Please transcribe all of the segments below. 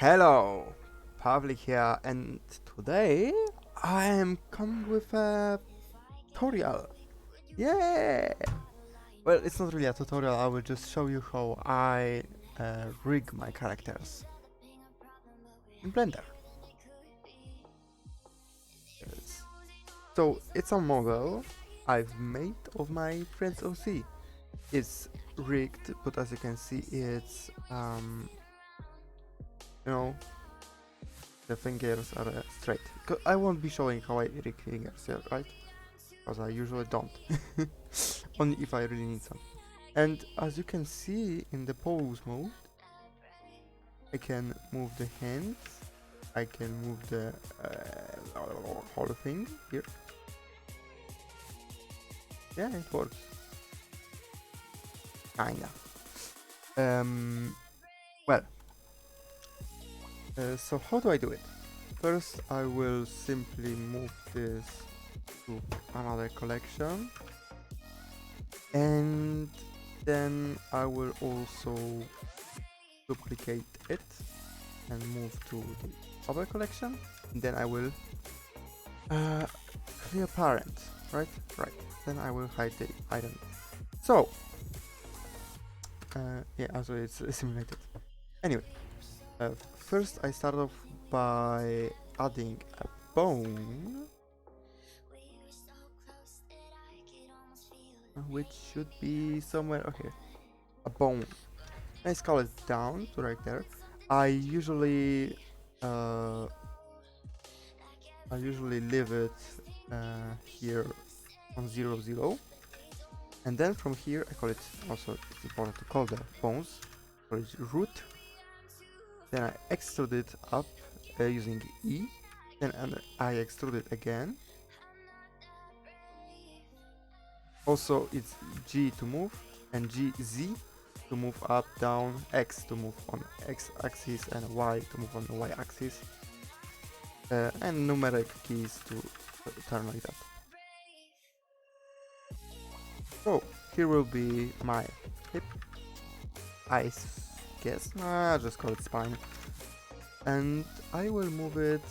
Hello, Pavlik here, and today I am coming with a tutorial. Yeah! Well, it's not really a tutorial, I will just show you how I rig my characters in Blender. Yes. So, it's a model I've made of my friend's OC. It's rigged, but as you can see, it's, you know, the fingers are straight. I won't be showing how I rig fingers, yeah, right? Because I usually don't. Only if I really need some. And as you can see in the pose mode, I can move the hands, I can move the whole thing here. Yeah, it works. Kinda. Well, so how do I do it? First, I will simply move this to another collection, and then I will also duplicate it and move to the other collection, and then I will clear parent, right? Then I will hide the item. So yeah, also it's simulated. Anyway, first I start off by adding a bone, which should be somewhere here. A bone. I scroll it down to right there. I usually leave it here on 0 0, and then from here I call it, also it's important to call the bones, call it root. Then I extrude it up using E, then I extrude it again. Also it's G to move and Z to move up, down, X to move on X axis, and Y to move on the Y axis, and numeric keys to turn like that. So here will be my hip, I guess, I'll just call it spine, and I will move it,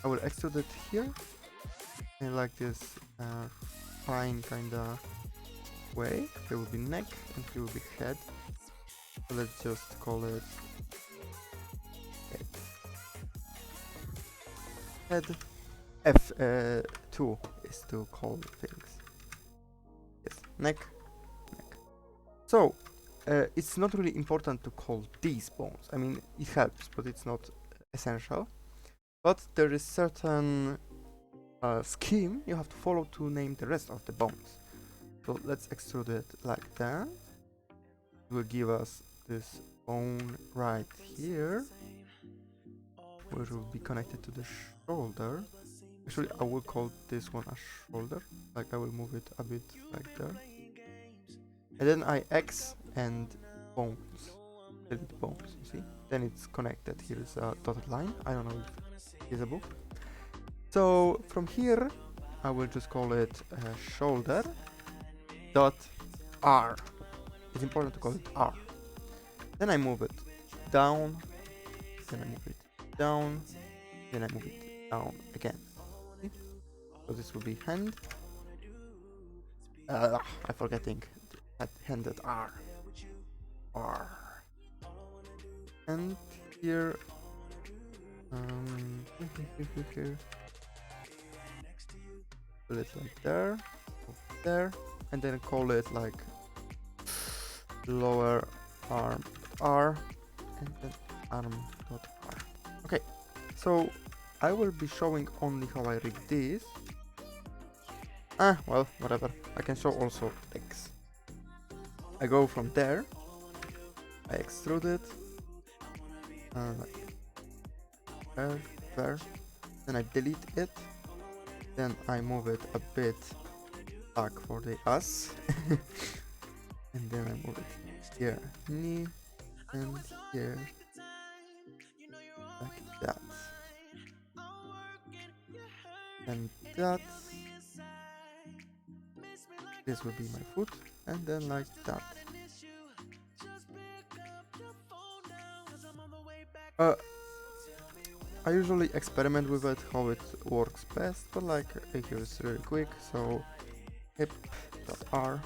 I will extrude it here in like this fine kinda way. Here will be neck and here will be head, so let's just call it head. F2 is to call things. Yes, neck. So it's not really important to call these bones. I mean, it helps, but it's not essential. But there is certain scheme you have to follow to name the rest of the bones. So let's extrude it like that. It will give us this bone right here, which will be connected to the shoulder. Actually, I will call this one a shoulder. Like, I will move it a bit like that. And then I X and bones. Delete bones, you see? Then it's connected. Here's a dotted line. I don't know if it's visible. So from here, I will just call it shoulder dot R. It's important to call it R. Then I move it down. Then I move it down. Then I move it down again. See? So this will be hand. I'm forgetting that hand at R. R. And here, here, put it like there, and then call it like lower arm R, and then arm dot R. Okay, so I will be showing only how I rig this. Well, whatever. I can show also X. I go from there, I extrude it, like there, then I delete it, then I move it a bit back for the ass, and then I move it here, knee, and here, like that, and that. This will be my foot, and then like that. Uh, I usually experiment with it, how it works best, but like here's really quick. So hip.r,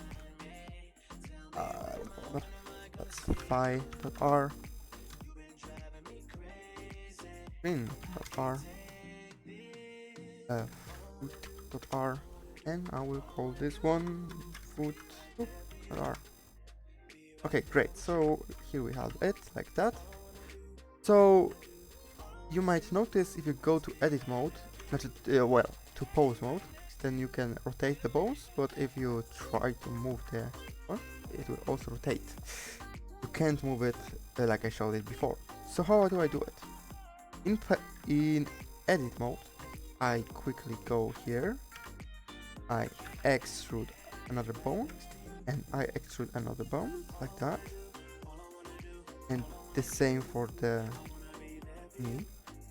that's phi.r, string.r, foot.r, and I will call this one foot.r. Okay, great. So here we have it like that. So you might notice if you go to edit mode, not to, well, to pose mode, then you can rotate the bones, but if you try to move the one, it will also rotate. You can't move it like I showed it before. So how do I do it? In edit mode, I quickly go here, I extrude another bone, and I extrude another bone, like that. And the same for the knee.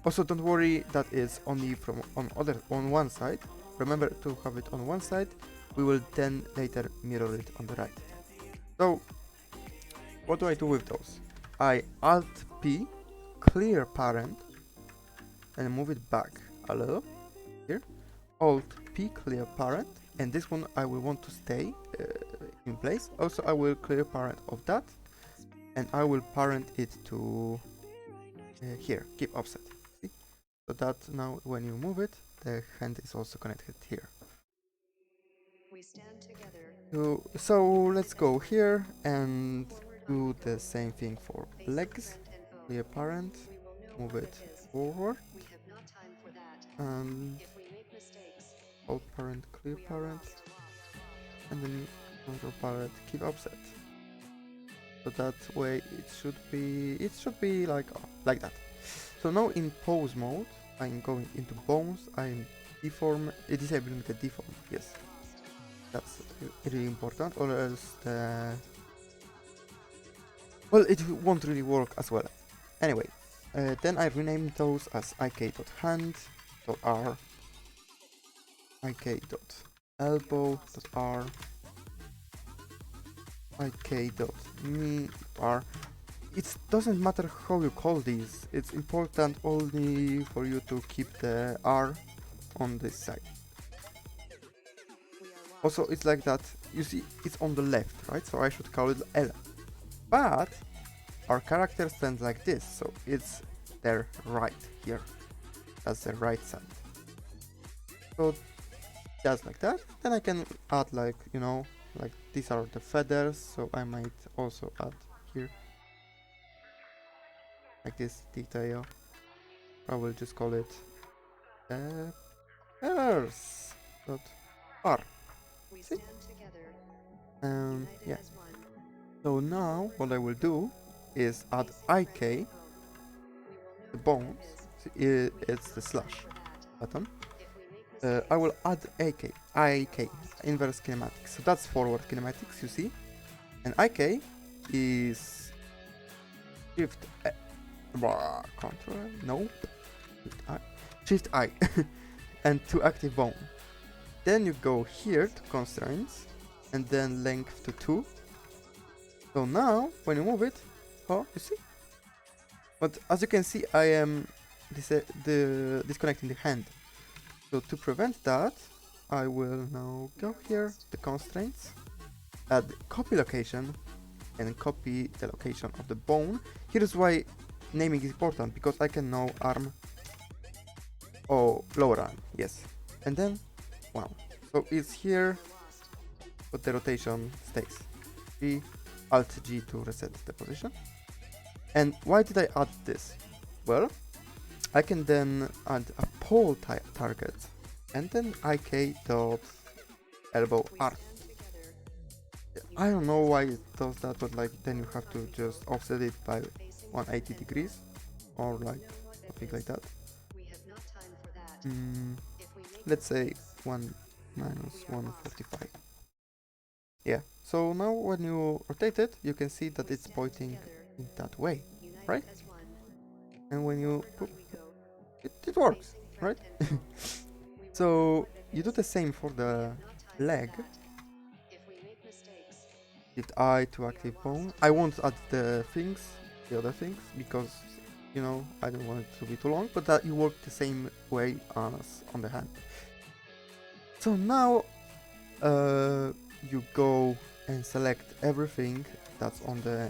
Also, don't worry, that is only from on one side. Remember to have it on one side. We will then later mirror it on the right. So, what do I do with those? I Alt P, clear parent, and move it back a little. Here, Alt P, clear parent, and this one I will want to stay in place. Also, I will clear parent of that, and I will parent it to here. Keep offset. So that now when you move it, the hand is also connected here. We stand together. So let's go here and do the same thing for legs. Clear parent, move it forward. And hold parent, clear parent. And then control parent, keep offset. So that way it should be like that. So now in pose mode, I'm going into bones, I'm disabling the deform, yes. That's really important, or else well, it won't really work as well. Anyway, then I rename those as ik.hand.r, ik.elbow.r, ik.knee.r. It doesn't matter how you call these, it's important only for you to keep the R on this side. Also, it's like that, you see, it's on the left, right? So I should call it L. But our character stands like this, so it's their right here. That's the right side. So just like that. Then I can add like, you know, like these are the feathers, so I might also add here like this detail. I will just call it feathers dot r. See? Yeah. So now what I will do is add ik, the bones. See, it's the slash button. I will add ik, inverse kinematics. So that's forward kinematics, you see. And ik is shift control, no, shift I, and to active bone. Then you go here to constraints, and then length to 2. So now, when you move it, oh, you see? But as you can see, I am disconnecting the hand. So to prevent that, I will now go here, the constraints, add copy location, and copy the location of the bone. Here's why naming is important, because I can now arm, lower arm, yes. And then, wow. So it's here, but the rotation stays. G, Alt G to reset the position. And why did I add this? Well, I can then add a pole target, and then ik.elbow r. I don't know why it does that, but like then you have to just offset it by 180 degrees, or like something like that. Let's say 1 minus 145. Yeah, so now when you rotate it, you can see that it's pointing in that way, right? And when you it works, right? So you do the same for the leg. Shift I to active bone. I won't add the other things, because you know, I don't want it to be too long, but that you work the same way as on the hand. So now you go and select everything that's on the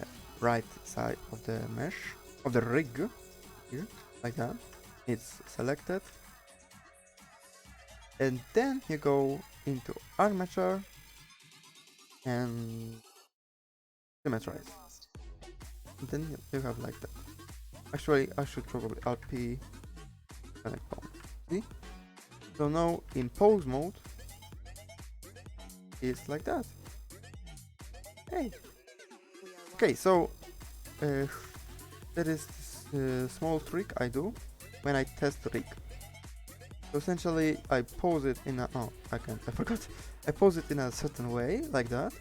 right side of the mesh, of the rig, here, like that. It's selected. And then you go into armature and symmetrize. And then you have like that. Actually, I should probably RP connect on. See? So now in pose mode, it's like that. Hey. Okay, so there is this small trick I do when I test rig. So essentially, I pose it in a I forgot. I pose it in a certain way, like that.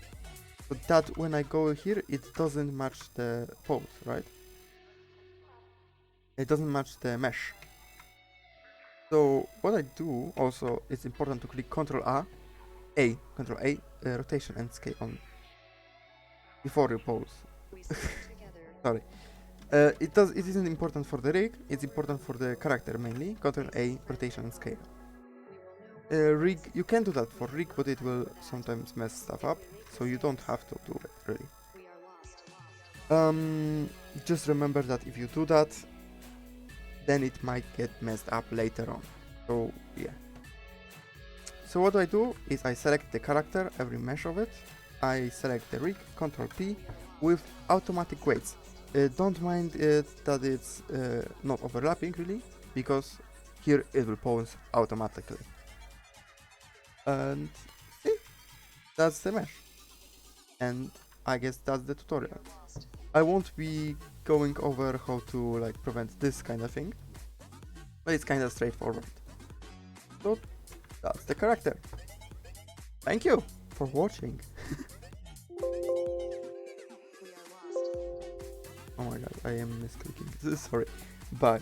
But that when I go here, it doesn't match the pose, right? It doesn't match the mesh. So what I do also, it's important to click Ctrl A, rotation and scale on before you pose. Sorry. It isn't important for the rig. It's important for the character mainly. Ctrl A, rotation and scale. Rig, you can do that for rig, but it will sometimes mess stuff up. So you don't have to do it really. Just remember that if you do that, then it might get messed up later on. So yeah. So what I do is I select the character, every mesh of it. I select the rig, Ctrl P, with automatic weights. Don't mind it that it's not overlapping really, because here it will pose automatically. And see, that's the mesh. And I guess that's the tutorial. I won't be going over how to like prevent this kind of thing, but it's kind of straightforward. So that's the character. Thank you for watching. Oh my god, I am misclicking. Sorry. Bye.